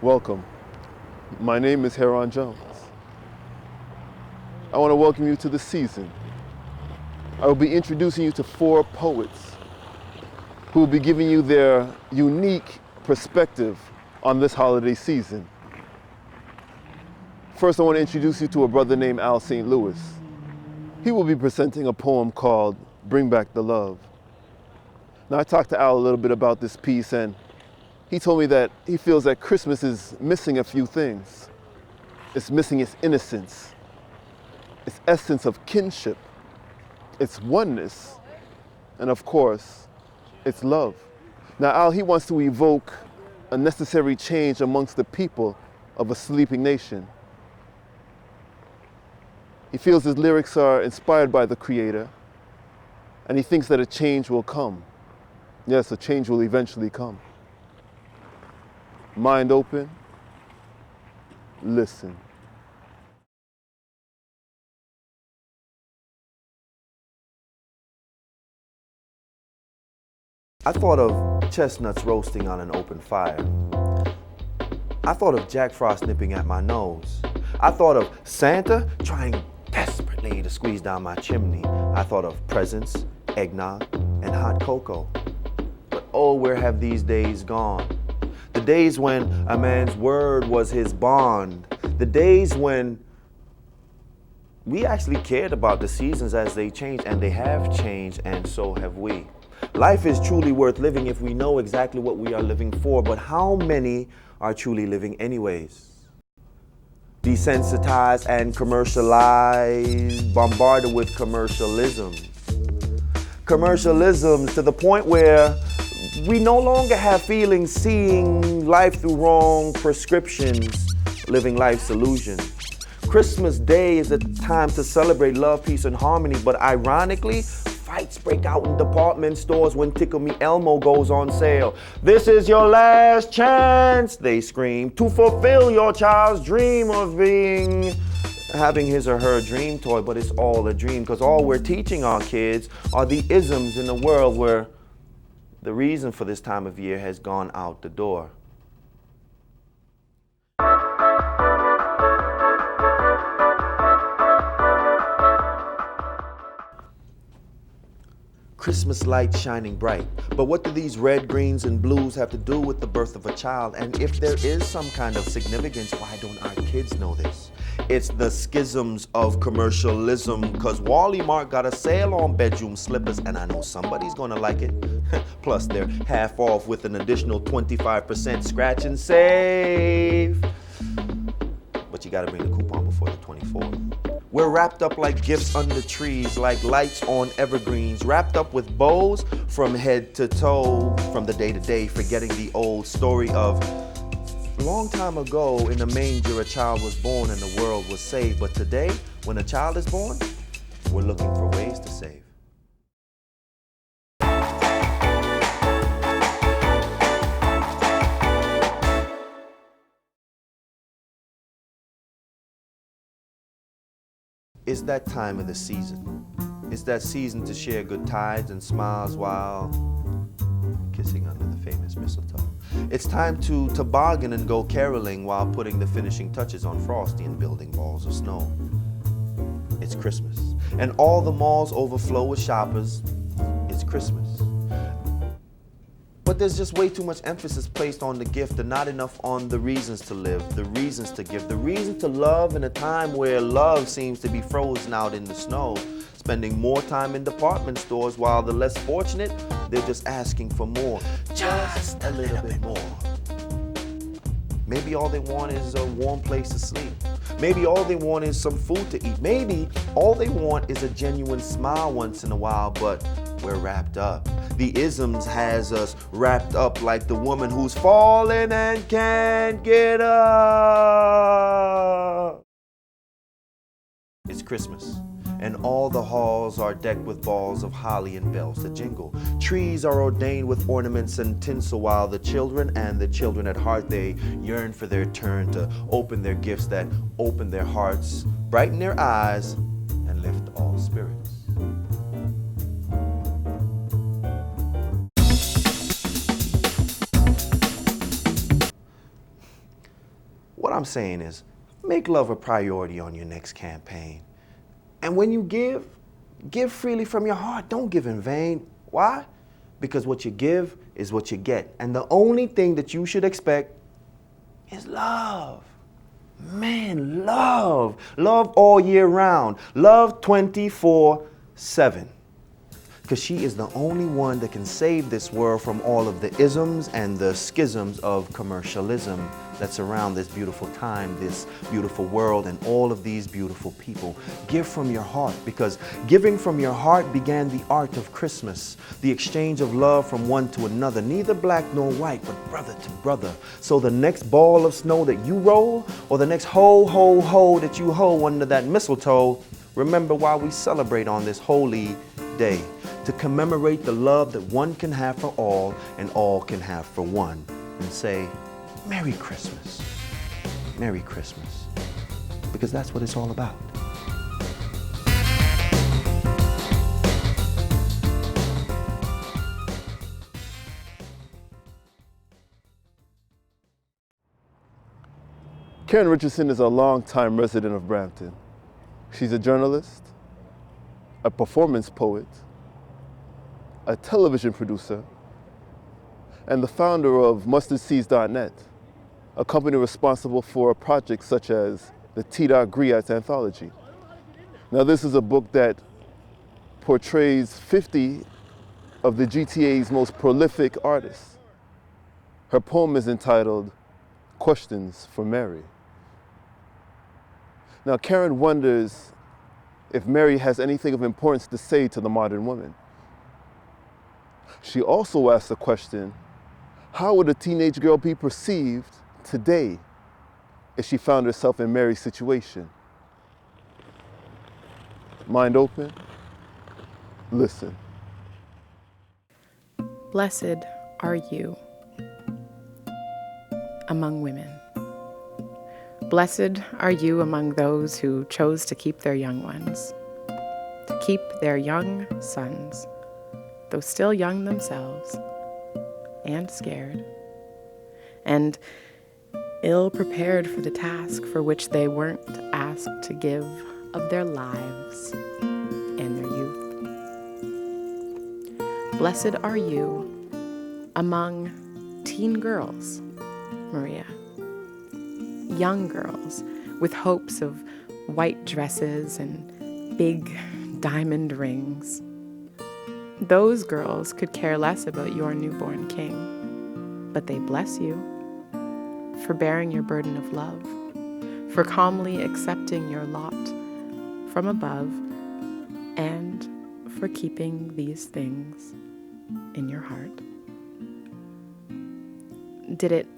Welcome. My name is heronJones. I want to welcome you to the season. I will be introducing you to 4 poets who will be giving you their unique perspective on this holiday season. First, I want to introduce you to a brother named Al St. Louis. He will be presenting a poem called Bring Back the Love. Now, I talked to Al a little bit about this piece, and he told me that he feels that Christmas is missing a few things. It's missing its innocence, its essence of kinship, its oneness, and of course, its love. Now, Al, he wants to evoke a necessary change amongst the people of a sleeping nation. He feels his lyrics are inspired by the Creator, and he thinks that a change will come. Yes, a change will eventually come. Mind open, listen. I thought of chestnuts roasting on an open fire. I thought of Jack Frost nipping at my nose. I thought of Santa trying desperately to squeeze down my chimney. I thought of presents, eggnog, and hot cocoa. But oh, where have these days gone? The days when a man's word was his bond. The days when we actually cared about the seasons as they changed, and they have changed, and so have we. Life is truly worth living if we know exactly what we are living for, but how many are truly living anyways? Desensitized and commercialized, bombarded with commercialisms. Commercialisms to the point where we no longer have feelings, seeing life through wrong prescriptions, living life's illusion. Christmas Day is a time to celebrate love, peace, and harmony, but ironically, fights break out in department stores when Tickle Me Elmo goes on sale. This is your last chance, they scream, to fulfill your child's dream of having his or her dream toy, but it's all a dream, because all we're teaching our kids are the isms in a world where the reason for this time of year has gone out the door. Christmas lights shining bright. But what do these red, greens, and blues have to do with the birth of a child? And if there is some kind of significance, why don't our kids know this? It's the schisms of commercialism, because Wally Mart got a sale on bedroom slippers, and I know somebody's gonna like it. Plus, they're half off with an additional 25% scratch and save. But you gotta bring the coupon before the 24th. We're wrapped up like gifts under trees, like lights on evergreens, wrapped up with bows from head to toe, from the day to day, forgetting the old story of a long time ago in a manger a child was born and the world was saved. But today, when a child is born, we're looking for ways to save. It's that time of the season. It's that season to share good tides and smiles while kissing under the famous mistletoe. It's time to toboggan and go caroling while putting the finishing touches on Frosty and building balls of snow. It's Christmas, and all the malls overflow with shoppers. It's Christmas. But there's just way too much emphasis placed on the gift and not enough on the reasons to live, the reasons to give, the reason to love in a time where love seems to be frozen out in the snow, spending more time in department stores while the less fortunate, they're just asking for more, just a little bit more. Maybe all they want is a warm place to sleep. Maybe all they want is some food to eat. Maybe all they want is a genuine smile once in a while, but we're wrapped up. The isms has us wrapped up like the woman who's fallen and can't get up. It's Christmas, and all the halls are decked with balls of holly and bells to jingle. Trees are ordained with ornaments and tinsel, while the children and the children at heart, they yearn for their turn to open their gifts that open their hearts, brighten their eyes, and lift all spirits. I'm saying is, make love a priority on your next campaign. And when you give freely from your heart. Don't give in vain. Why? Because what you give is what you get. And the only thing that you should expect is love. Man, love. Love all year round. Love 24/7. Because she is the only one that can save this world from all of the isms and the schisms of commercialism that surround this beautiful time, this beautiful world, and all of these beautiful people. Give from your heart, because giving from your heart began the art of Christmas, the exchange of love from one to another, neither black nor white, but brother to brother. So the next ball of snow that you roll, or the next ho that you hoe under that mistletoe, remember why we celebrate on this holy day, to commemorate the love that one can have for all and all can have for one, and say, Merry Christmas, Merry Christmas, because that's what it's all about. Karen Richardson is a longtime resident of Brampton. She's a journalist, a performance poet, a television producer, and the founder of MustardSeeds.net, a company responsible for projects such as the T. Griot's anthology. Now, this is a book that portrays 50 of the GTA's most prolific artists. Her poem is entitled Questions for Mary. Now, Karen wonders if Mary has anything of importance to say to the modern woman. She also asks the question, how would a teenage girl be perceived today if she found herself in Mary's situation? Mind open, listen. Blessed are you among women. Blessed are you among those who chose to keep their young ones, to keep their young sons, though still young themselves, and scared, and ill-prepared for the task for which they weren't asked to give of their lives and their youth. Blessed are you among teen girls, Maria. Young girls with hopes of white dresses and big diamond rings. Those girls could care less about your newborn king, but they bless you for bearing your burden of love, for calmly accepting your lot from above, and for keeping these things in your heart. Did it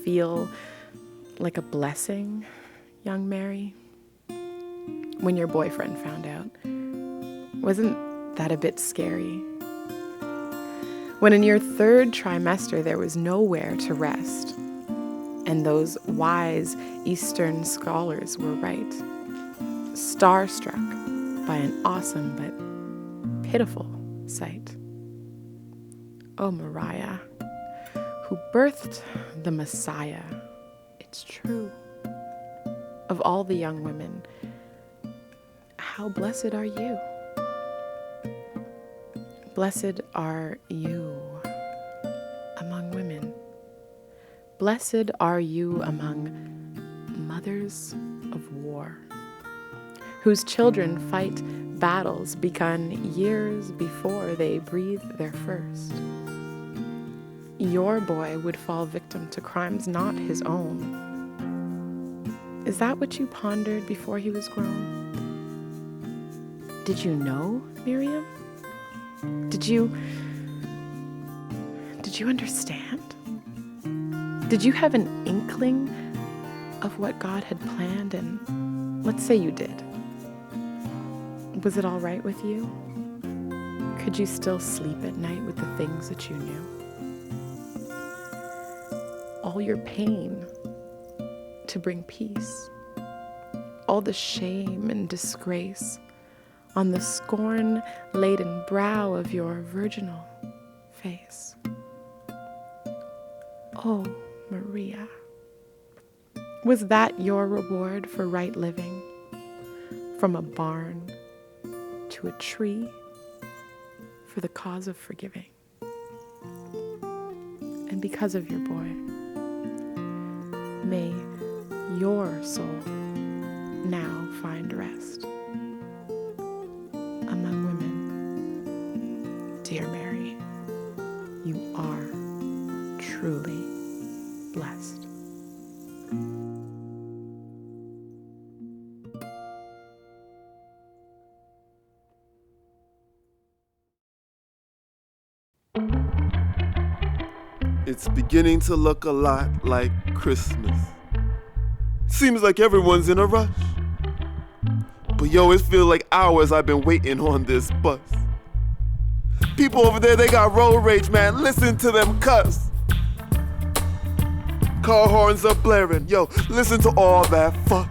feel like a blessing, young Mary, when your boyfriend found out? Wasn't that a bit scary? When in your third trimester there was nowhere to rest, and those wise Eastern scholars were right, starstruck by an awesome but pitiful sight. Oh, Mariah, who birthed the Messiah, it's true. Of all the young women, how blessed are you? Blessed are you among women. Blessed are you among mothers of war, whose children fight battles begun years before they breathe their first. Your boy would fall victim to crimes not his own. Is that what you pondered before he was grown? Did you know, Miriam? Did you understand? Did you have an inkling of what God had planned? And let's say you did. Was it all right with you? Could you still sleep at night with the things that you knew? All your pain to bring peace, all the shame and disgrace on the scorn-laden brow of your virginal face. Oh, Maria, Was that your reward for right living? From a barn to a tree for the cause of forgiving. And because of your boy, may your soul now find rest among women. Dear Mary, you are truly blessed. It's beginning to look a lot like Christmas. Seems like everyone's in a rush. But yo, it feels like hours I've been waiting on this bus. People over there, they got road rage, man. Listen to them cuss. Car horns are blaring. Yo, listen to all that fuss.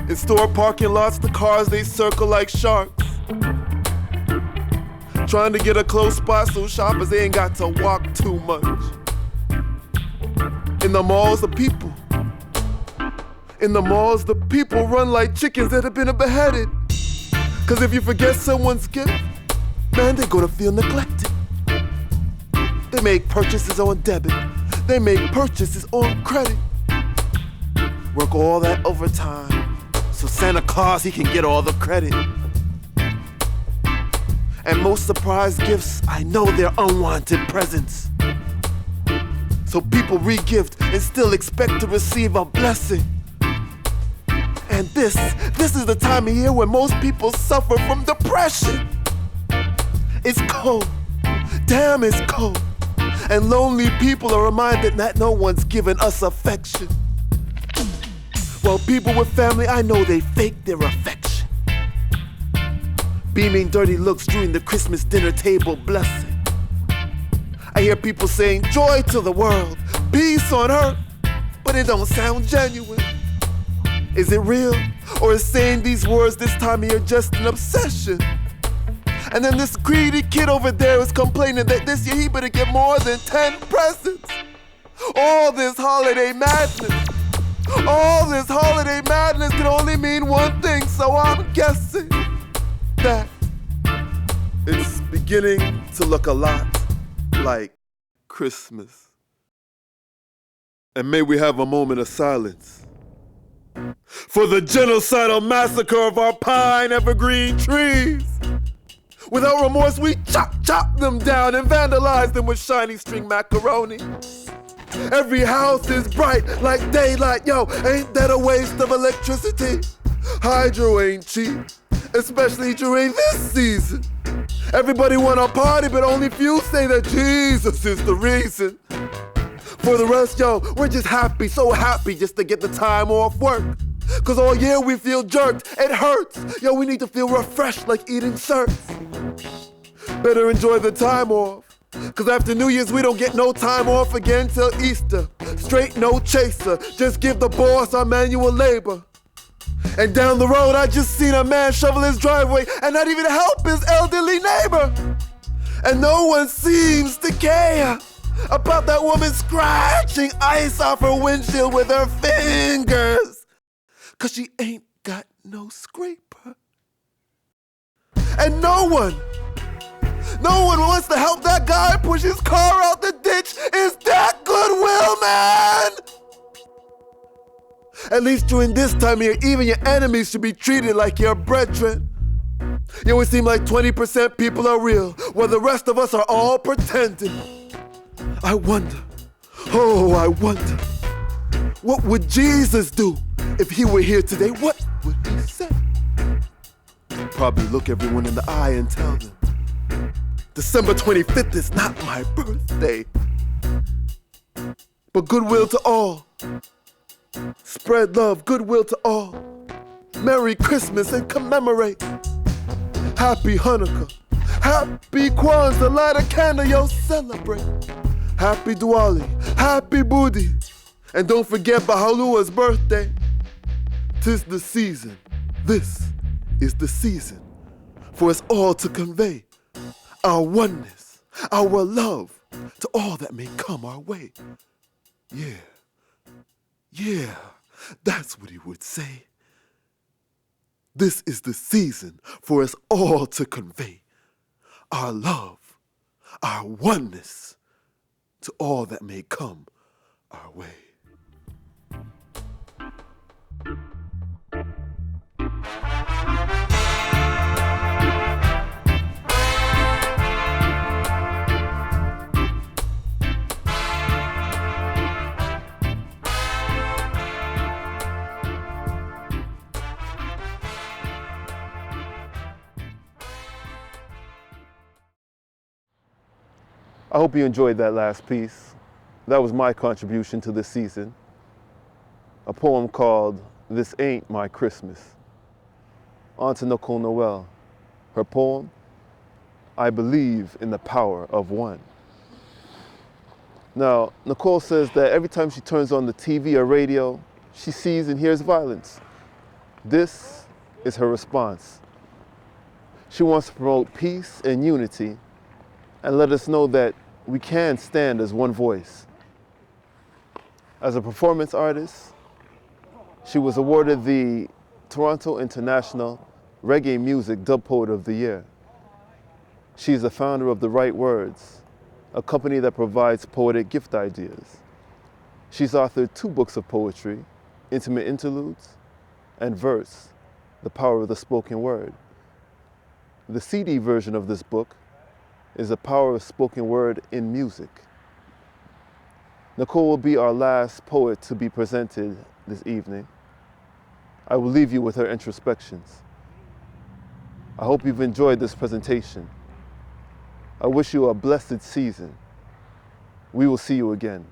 In store parking lots, the cars, they circle like sharks. Trying to get a close spot so shoppers, they ain't got to walk too much. In the malls, the people. In the malls, the people run like chickens that have been beheaded. Cause if you forget someone's gift, man, they gonna feel neglected. They make purchases on debit. They make purchases on credit. Work all that overtime so Santa Claus, he can get all the credit. And most surprise gifts, I know they're unwanted presents. So people re-gift and still expect to receive a blessing. And this is the time of year when most people suffer from depression. It's cold, damn it's cold. And lonely people are reminded that no one's giving us affection. While people with family, I know they fake their affection. Beaming dirty looks during the Christmas dinner table blessing. I hear people saying joy to the world, peace on earth, but it don't sound genuine. Is it real? Or is saying these words this time of year just an obsession? And then this greedy kid over there is complaining that this year he better get more than 10 presents. All this holiday madness, all this holiday madness can only mean one thing, so I'm guessing that it's beginning to look a lot like Christmas. And may we have a moment of silence for the genocidal massacre of our pine evergreen trees. Without remorse, we chop them down and vandalize them with shiny string macaroni. Every house is bright like daylight, yo, ain't that a waste of electricity? Hydro ain't cheap, especially during this season. Everybody wanna party, but only few say that Jesus is the reason. For the rest, yo, we're just happy, so happy just to get the time off work. Cause all year we feel jerked, it hurts. Yo, we need to feel refreshed like eating certs. Better enjoy the time off. Cause after New Year's we don't get no time off again till Easter. Straight no chaser, just give the boss our manual labor. And down the road I just seen a man shovel his driveway and not even help his elderly neighbor. And no one seems to care about that woman scratching ice off her windshield with her fingers. Cause she ain't got no scraper. And no one wants to help that guy push his car out the ditch. Is that goodwill, man? At least during this time of year, even your enemies should be treated like your brethren. Yo, it seems like 20% people are real, while the rest of us are all pretending. I wonder, what would Jesus do if he were here today? What would he say? Probably look everyone in the eye and tell them, December 25th is not my birthday. But goodwill to all. Spread love, goodwill to all. Merry Christmas and commemorate. Happy Hanukkah. Happy Kwanzaa. Light a candle, yo, celebrate. Happy Diwali. Happy Budi. And don't forget Bahalua's birthday. 'Tis the season. This is the season for us all to convey our oneness, our love to all that may come our way. Yeah, Yeah, that's what he would say. This is the season for us all to convey our love, our oneness to all that may come our way. I hope you enjoyed that last piece. That was my contribution to this season. A poem called This Ain't My Christmas. On to Nichole Noel. Her poem, I Believe in the Power of One. Now, Nichole says that every time she turns on the TV or radio, she sees and hears violence. This is her response. She wants to promote peace and unity and let us know that we can stand as one voice. As a performance artist, she was awarded the Toronto International Reggae Music Dub Poet of the Year. She's the founder of The Right Words, a company that provides poetic gift ideas. She's authored 2 books of poetry, Intimate Interludes and Verse, The Power of the Spoken Word. The CD version of this book is The Power of Spoken Word in Music. Nichole will be our last poet to be presented this evening. I will leave you with her introspections. I hope you've enjoyed this presentation. I wish you a blessed season. We will see you again.